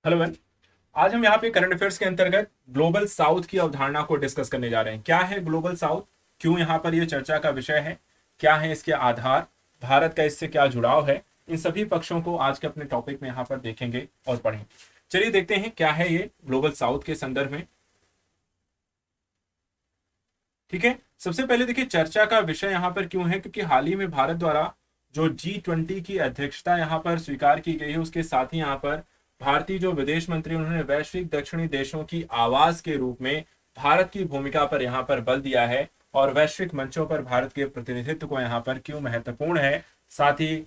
Hello ma'am. आज हम यहाँ पे करंट अफेयर्स के अंतर्गत ग्लोबल साउथ की अवधारणा को डिस्कस करने जा रहे हैं। क्या है ग्लोबल साउथ, क्यों यहाँ पर ये चर्चा का विषय है, क्या है इसके आधार, भारत का इससे क्या जुड़ाव है, इन सभी पक्षों को आज के अपने टॉपिक में यहाँ पर देखेंगे और पढ़ेंगे। चलिए देखते हैं क्या है ये ग्लोबल साउथ के संदर्भ में। ठीक है, सबसे पहले देखिए चर्चा का विषय यहाँ पर क्यों है, क्योंकि हाल ही में भारत द्वारा जो G20 की अध्यक्षता यहाँ पर स्वीकार की गई है, उसके साथ ही यहाँ पर भारतीय जो विदेश मंत्री उन्होंने वैश्विक दक्षिणी देशों की आवाज के रूप में भारत की भूमिका पर यहाँ पर बल दिया है और वैश्विक मंचों पर भारत के प्रतिनिधित्व को यहाँ पर क्यों महत्वपूर्ण है। साथ ही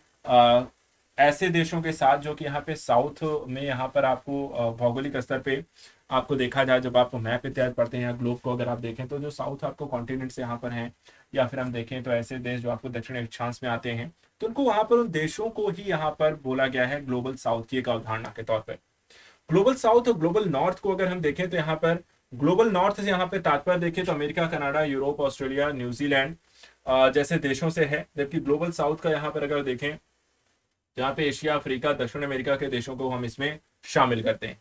ऐसे देशों के साथ जो कि यहाँ पे साउथ में यहाँ पर आपको भौगोलिक स्तर पे आपको देखा जाए, जब आप मैप इत्यादि पढ़ते हैं या ग्लोब को अगर आप देखें तो जो साउथ आपको कॉन्टिनेंट्स यहाँ पर हैं, या फिर हम देखें तो ऐसे देश जो आपको दक्षिण अक्षांश में आते हैं, तो उनको वहां पर उन देशों को ही यहाँ पर बोला गया है ग्लोबल साउथ की एक अवधारणा के तौर पर। ग्लोबल साउथ और ग्लोबल नॉर्थ को अगर हम देखें तो यहाँ पर ग्लोबल नॉर्थ से यहाँ पे तात्पर्य देखें तो America, Canada, Europe, Australia, New Zealand जैसे देशों से है। जबकि ग्लोबल साउथ का यहाँ पर अगर देखें, जहाँ पे एशिया, अफ्रीका, दक्षिण अमेरिका के देशों को हम इसमें शामिल करते हैं।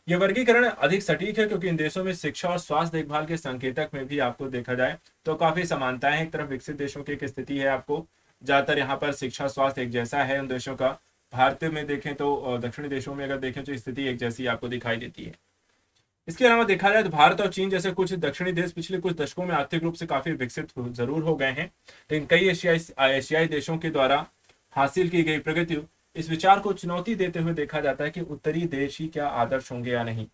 यह वर्गीकरण अधिक सटीक है क्योंकि इन देशों में शिक्षा और स्वास्थ्य देखभाल के संकेतक में भी आपको देखा जाए तो काफी समानताएं हैं। एक तरफ विकसित देशों की एक स्थिति है, आपको ज्यादातर यहाँ पर शिक्षा स्वास्थ्य एक जैसा है उन देशों का। भारत में देखें तो दक्षिणी देशों में अगर देखें तो स्थिति एक जैसी आपको दिखाई देती है। इसके अलावा देखा जाए तो भारत और चीन जैसे कुछ दक्षिणी देश पिछले कुछ दशकों में आर्थिक रूप से काफी विकसित जरूर हो गए हैं, लेकिन कई एशियाई देशों के द्वारा हासिल की गई प्रगति इस विचार को चुनौती देते हुए देखा जाता है कि उत्तरी देश ही क्या आदर्श होंगे या नहीं।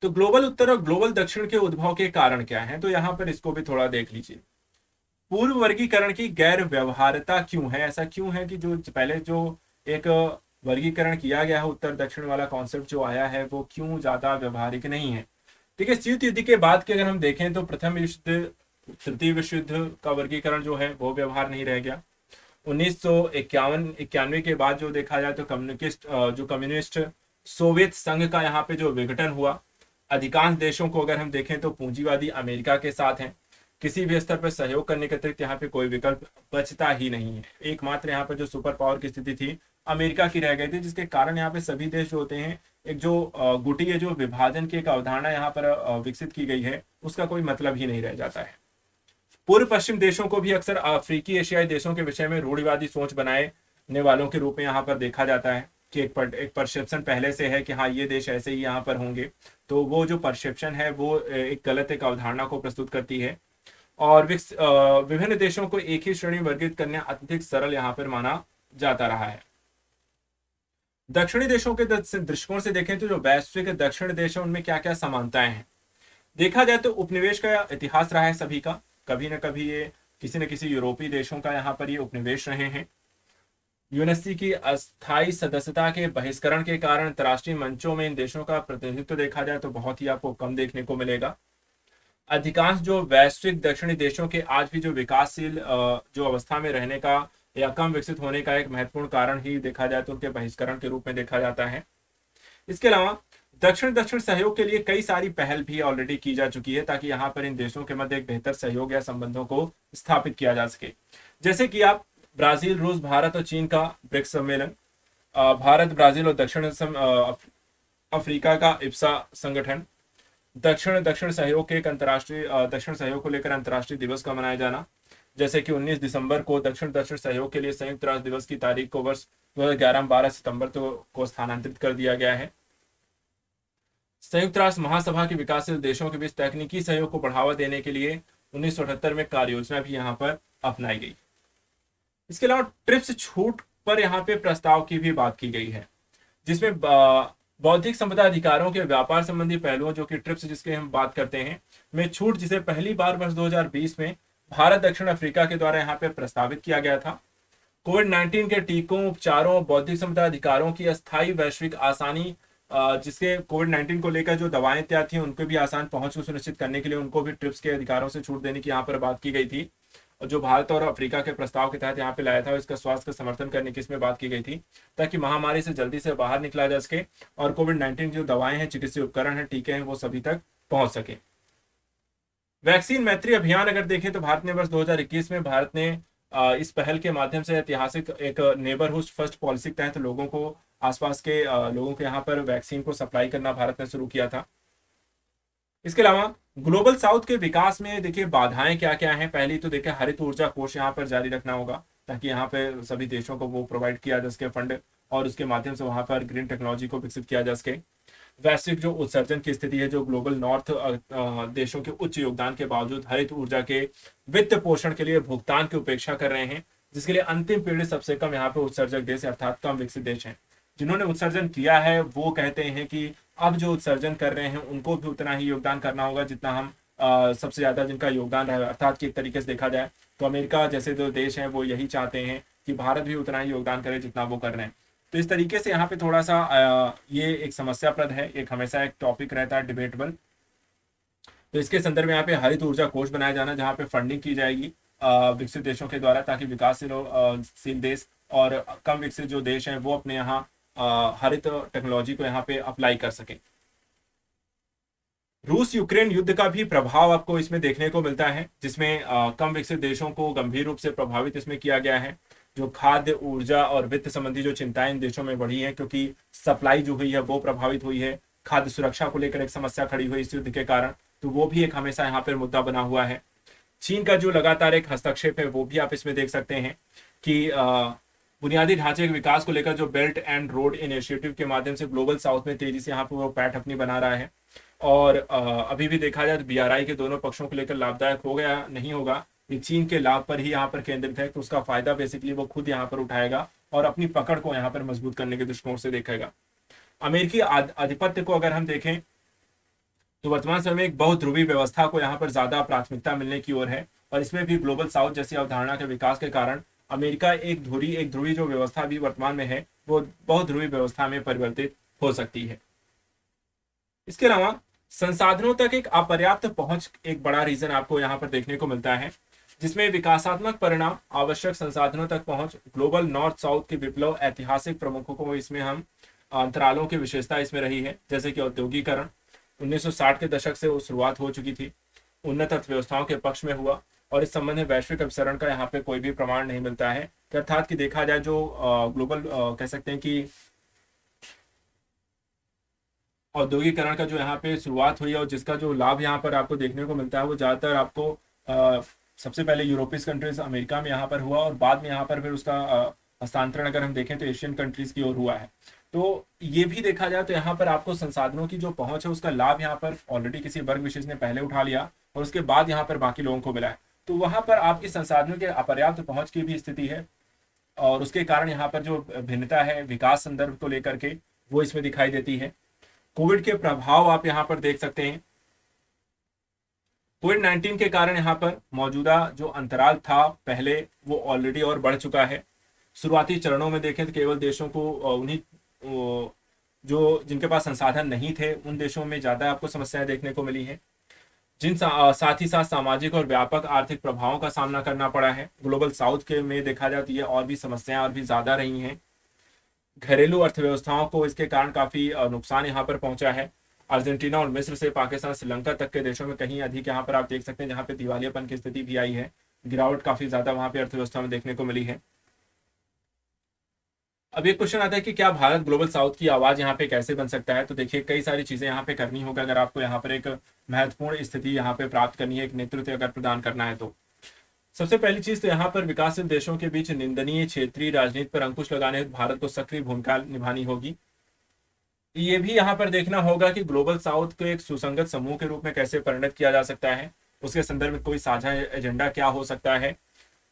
तो ग्लोबल उत्तर और ग्लोबल दक्षिण के उद्भव के कारण क्या है, तो यहां पर इसको भी थोड़ा देख लीजिए। पूर्व वर्गीकरण की गैर व्यवहार्यता क्यों है, ऐसा क्यों है कि जो पहले जो एक वर्गीकरण किया गया है उत्तर दक्षिण वाला कॉन्सेप्ट जो आया है वो क्यों ज्यादा व्यवहारिक नहीं है। ठीक है, शीत युद्ध के बाद के अगर हम देखें तो प्रथम विश्व युद्ध, तृतीय विश्व युद्ध का वर्गीकरण जो है वो व्यवहार नहीं रह गया। 1951-91 के बाद जो देखा जाए तो कम्युनिस्ट सोवियत संघ का यहाँ पे जो विघटन हुआ, अधिकांश देशों को अगर हम देखें तो पूंजीवादी अमेरिका के साथ हैं। किसी भी स्तर पर सहयोग करने के अतिरिक्त यहाँ पे कोई विकल्प बचता ही नहीं है। एकमात्र यहाँ पर जो सुपर पावर की स्थिति थी अमेरिका की रह गई थी, जिसके कारण यहाँ पे सभी देश जो होते हैं एक जो गुटी जो विभाजन की एक अवधारणा यहाँ पर विकसित की गई है उसका कोई मतलब ही नहीं रह जाता है। पूर्व पश्चिम देशों को भी अक्सर अफ्रीकी एशियाई देशों के विषय में रूढ़िवादी सोच बनाने वालों के रूप में यहाँ पर देखा जाता है कि एक परसेप्शन पहले से है कि हाँ ये देश ऐसे ही यहाँ पर होंगे, तो वो जो परसेप्शन है वो एक गलत एक अवधारणा को प्रस्तुत करती है और विभिन्न देशों को एक ही श्रेणी में वर्गीकृत करना अत्यधिक सरल यहाँ पर माना जाता रहा है। दक्षिणी देशों के दृष्टिकोण से देखें तो जो वैश्विक दक्षिण देश है उनमें क्या क्या समानताएं हैं। देखा जाए तो उपनिवेश का इतिहास रहा है सभी का, कभी ना कभी ये किसी न किसी यूरोपीय देशों का यहाँ पर ये उपनिवेश रहे हैं। यूएनएससी की अस्थायी सदस्यता के बहिष्करण के कारण अंतर्राष्ट्रीय मंचों में इन देशों का प्रतिनिधित्व देखा जाए तो बहुत ही आपको कम देखने को मिलेगा। अधिकांश जो वैश्विक दक्षिणी देशों के आज भी जो विकासशील जो अवस्था में रहने का या कम विकसित होने का एक महत्वपूर्ण कारण ही देखा जाए तो उनके बहिष्करण के रूप में देखा जाता है। इसके अलावा दक्षिण दक्षिण सहयोग के लिए कई सारी पहल भी ऑलरेडी की जा चुकी है ताकि यहाँ पर इन देशों के मध्य एक बेहतर सहयोग या संबंधों को स्थापित किया जा सके। जैसे कि आप ब्राजील, रूस, भारत और चीन का ब्रिक्स सम्मेलन, भारत, ब्राजील और दक्षिण अफ्रीका का इप्सा संगठन, दक्षिण दक्षिण सहयोग के एक अंतर्राष्ट्रीय दक्षिण सहयोग को लेकर अंतर्राष्ट्रीय दिवस का मनाया जाना, जैसे कि 19 दिसंबर को दक्षिण दक्षिण सहयोग के लिए संयुक्त राष्ट्र दिवस की तारीख को वर्ष 2011 में 12 सितंबर को स्थानांतरित कर दिया गया है। संयुक्त राष्ट्र महासभा के विकासशील देशों के बीच तकनीकी सहयोग को बढ़ावा देने के लिए 1978 में कार्य योजना भी यहाँ पर अपनाई गई। इसके अलावा ट्रिप्स छूट पर यहाँ पे प्रस्ताव की भी बात की गई है, जिसमें बौद्धिक संपदा अधिकारों के व्यापार संबंधी पहलुओं जो कि ट्रिप्स जिसके हम बात करते हैं में छूट, जिसे पहली बार वर्ष 2020 में भारत, दक्षिण अफ्रीका के द्वारा यहाँ पे प्रस्तावित किया गया था। कोविड-19 के टीकों, उपचारों, बौद्धिक संपदा अधिकारों की अस्थायी वैश्विक आसानी, जिसके कोविड-19 को लेकर जो दवाएं तैयार थी उनको भी आसान पहुंच को सुनिश्चित करने के लिए उनको भी ट्रिप्स के अधिकारों से छूट देने की यहाँ पर बात की गई थी। और जो भारत और अफ्रीका के प्रस्ताव के तहत यहाँ पे लाया था इसका स्वास्थ्य का समर्थन करने की इसमें बात की गई थी ताकि महामारी से जल्दी से बाहर निकला जा सके और कोविड-19 जो दवाएं हैं, चिकित्सीय उपकरण हैं, टीके हैं, वो सभी तक पहुंच सके। वैक्सीन मैत्री अभियान अगर देखें तो भारत ने वर्ष 2021 में भारत ने इस पहल के माध्यम से ऐतिहासिक एक नेबरहुड फर्स्ट पॉलिसी के तहत लोगों को आसपास के लोगों के यहाँ पर वैक्सीन को सप्लाई करना भारत ने शुरू किया था। इसके अलावा ग्लोबल साउथ के विकास में देखिए बाधाएं क्या क्या हैं। पहली तो देखिए हरित ऊर्जा कोष यहाँ पर जारी रखना होगा, ताकि यहाँ पे सभी देशों को वो प्रोवाइड किया जा सके फंड, और उसके माध्यम से वहां पर ग्रीन टेक्नोलॉजी को विकसित किया जा सके। वैश्विक जो उत्सर्जन की स्थिति है, जो ग्लोबल नॉर्थ देशों के उच्च योगदान के बावजूद हरित ऊर्जा के वित्त पोषण के लिए भुगतान की उपेक्षा कर रहे हैं, जिसके लिए अंतिम पीढ़ी सबसे कम यहाँ पे उत्सर्जक देश अर्थात कम विकसित देश हैं। जिन्होंने उत्सर्जन किया है वो कहते हैं कि अब जो उत्सर्जन कर रहे हैं उनको भी उतना ही योगदान करना होगा जितना हम सबसे ज्यादा जिनका योगदान है, अर्थात कि एक तरीके से देखा जाए तो अमेरिका जैसे जो देश हैं वो यही चाहते हैं कि भारत भी उतना ही योगदान करे जितना वो कर रहे हैं। तो इस तरीके से यहाँ पे थोड़ा सा ये एक समस्याप्रद है, एक हमेशा एक टॉपिक रहता है डिबेटेबल। तो इसके संदर्भ में यहाँ पे हरित ऊर्जा कोष बनाया जाना, जहाँ पे फंडिंग की जाएगी विकसित देशों के द्वारा, ताकि विकासशील देश और कम विकसित जो देश हैं वो अपने यहाँ हरित टेक्नोलॉजी को यहाँ पे अप्लाई कर सके। रूस यूक्रेन युद्ध का भी प्रभाव आपको इसमें देखने को मिलता है, जिसमें कम विकसित देशों को गंभीर रूप से प्रभावित इसमें किया गया है। जो खाद्य ऊर्जा और वित्त संबंधी जो चिंताएं इन देशों में बढ़ी है, क्योंकि सप्लाई जो हुई है वो प्रभावित हुई है, खाद्य सुरक्षा को लेकर एक समस्या खड़ी हुई इस युद्ध के कारण, तो वो भी एक हमेशा यहाँ पर मुद्दा बना हुआ है। चीन का जो लगातार एक हस्तक्षेप है वो भी आप इसमें देख सकते हैं कि बुनियादी ढांचे के विकास को लेकर जो बेल्ट एंड रोड इनिशिएटिव के माध्यम से ग्लोबल साउथ में तेजी से यहाँ पर वो पैठ अपनी बना रहा है। और अभी भी देखा जाए तो BRI के दोनों पक्षों को लेकर लाभदायक हो गया नहीं होगा, ये चीन के लाभ पर ही यहाँ पर केंद्रित है, तो उसका फायदा बेसिकली वो खुद यहाँ पर उठाएगा और अपनी पकड़ को यहाँ पर मजबूत करने के दृष्टिकोण से देखेगा। अमेरिकी आधिपत्य को अगर हम देखें तो वर्तमान समय में एक बहुध्रुवी व्यवस्था को यहाँ पर ज्यादा प्राथमिकता मिलने की ओर है, और इसमें भी ग्लोबल साउथ जैसी अवधारणा के विकास के कारण अमेरिका एक ध्रुवी जो व्यवस्था भी वर्तमान में है वो बहुध्रुवी व्यवस्था में परिवर्तित हो सकती है। इसके अलावा संसाधनों तक एक अपर्याप्त पहुंच एक बड़ा रीजन आपको यहाँ पर देखने को मिलता है, जिसमें विकासात्मक परिणाम, आवश्यक संसाधनों तक पहुंच, ग्लोबल नॉर्थ साउथ के विप्लव, ऐतिहासिक प्रमुखों को इसमें हम अंतरालों की विशेषता इसमें रही है, जैसे कि औद्योगिकरण 1960 के दशक से वो शुरुआत हो चुकी थी, उन्नत अर्थव्यवस्थाओं के पक्ष में हुआ, और इस संबंध में वैश्विक अभिसरण का यहाँ पे कोई भी प्रमाण नहीं मिलता है। अर्थात कि देखा जाए जो ग्लोबल कह सकते हैं कि औद्योगिकरण का जो यहाँ पे शुरुआत हुई है और जिसका जो लाभ यहाँ पर आपको देखने को मिलता है वो ज्यादातर आपको सबसे पहले यूरोपीय कंट्रीज अमेरिका में यहाँ पर हुआ, और बाद में यहाँ पर फिर उसका हस्तांतरण अगर हम देखें तो एशियन कंट्रीज की ओर हुआ है। तो ये भी देखा जाए तो यहाँ पर आपको संसाधनों की जो पहुंच है उसका लाभ यहाँ पर ऑलरेडी किसी वर्ग विशेष ने पहले उठा लिया और उसके बाद यहाँ पर बाकी लोगों को मिला है, तो वहां पर आपकी संसाधनों के अपर्याप्त पहुंच की भी स्थिति है, और उसके कारण यहाँ पर जो भिन्नता है विकास संदर्भ को लेकर के वो इसमें दिखाई देती है। कोविड के प्रभाव आप यहाँ पर देख सकते हैं। कोविड-19 के कारण यहाँ पर मौजूदा जो अंतराल था पहले वो ऑलरेडी और बढ़ चुका है। शुरुआती चरणों में देखें तो केवल देशों को उन्हीं जो जिनके पास संसाधन नहीं थे उन देशों में ज्यादा आपको समस्याएं देखने को मिली है, साथ ही साथ सामाजिक और व्यापक आर्थिक प्रभावों का सामना करना पड़ा है। ग्लोबल साउथ के में देखा जाए तो ये और भी समस्याएं और भी ज्यादा रही हैं। घरेलू अर्थव्यवस्थाओं को इसके कारण काफी नुकसान यहाँ पर पहुंचा है। अर्जेंटीना और मिस्र से पाकिस्तान, श्रीलंका तक के देशों में कहीं अधिक यहाँ पर आप देख सकते हैं जहाँ पे दिवालियापन की स्थिति भी आई है, गिरावट काफी ज्यादा वहां पे अर्थव्यवस्था में देखने को मिली है। अब एक क्वेश्चन आता है कि क्या भारत ग्लोबल साउथ की आवाज यहाँ पे कैसे बन सकता है। तो देखिए कई सारी चीजें यहाँ पे करनी होगा अगर आपको यहाँ पर एक महत्वपूर्ण स्थिति यहाँ पे प्राप्त करनी है, एक नेतृत्व अगर प्रदान करना है। तो सबसे पहली चीज तो यहाँ पर विकासशील देशों के बीच निंदनीय क्षेत्रीय राजनीति पर अंकुश लगाने हेतु भारत को सक्रिय भूमिका निभानी होगी। ये भी यहाँ पर देखना होगा कि ग्लोबल साउथ को एक सुसंगत समूह के रूप में कैसे परिणत किया जा सकता है, उसके संदर्भ में कोई साझा एजेंडा क्या हो सकता है।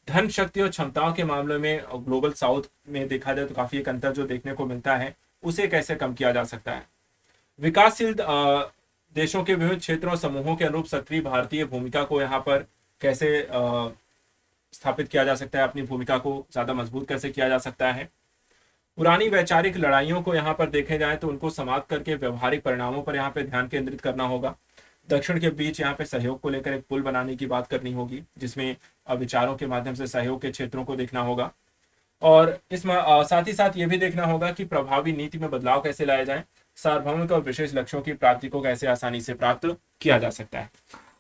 धन, शक्ति और क्षमताओं के मामले में ग्लोबल साउथ में देखा जाए तो काफी एक अंतर जो देखने को मिलता है, उसे कैसे कम किया जा सकता है। विकासशील देशों के विभिन्न क्षेत्रों और समूहों के अनुरूप सक्रिय भारतीय भूमिका को यहाँ पर कैसे स्थापित किया जा सकता है, अपनी भूमिका को ज्यादा मजबूत कैसे किया जा सकता है। पुरानी वैचारिक लड़ाइयों को यहाँ पर देखे जाए तो उनको समाप्त करके व्यवहारिक परिणामों पर यहाँ पे ध्यान केंद्रित करना होगा। दक्षिण के बीच यहाँ पे सहयोग को लेकर एक पुल बनाने की बात करनी होगी, जिसमें विचारों के माध्यम से सहयोग के क्षेत्रों को देखना होगा, और इसमें साथ ही साथ ये भी देखना होगा कि प्रभावी नीति में बदलाव कैसे लाया जाए, सार्वभौमिक और विशेष लक्ष्यों की प्राप्ति को कैसे आसानी से प्राप्त किया जा सकता है।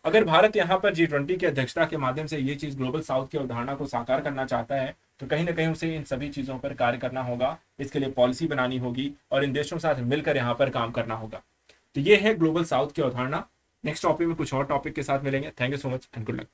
अगर भारत यहाँ पर G20 की अध्यक्षता के माध्यम से ये चीज ग्लोबल साउथ की अवधारणा को साकार करना चाहता है तो कहीं ना कहीं उसे इन सभी चीज़ों पर कार्य करना होगा, इसके लिए पॉलिसी बनानी होगी और इन देशों के साथ मिलकर यहाँ पर काम करना होगा। तो ये है ग्लोबल साउथ की अवधारणा। नेक्स्ट टॉपिक में कुछ और टॉपिक के साथ मिलेंगे। Thank you so much and good luck.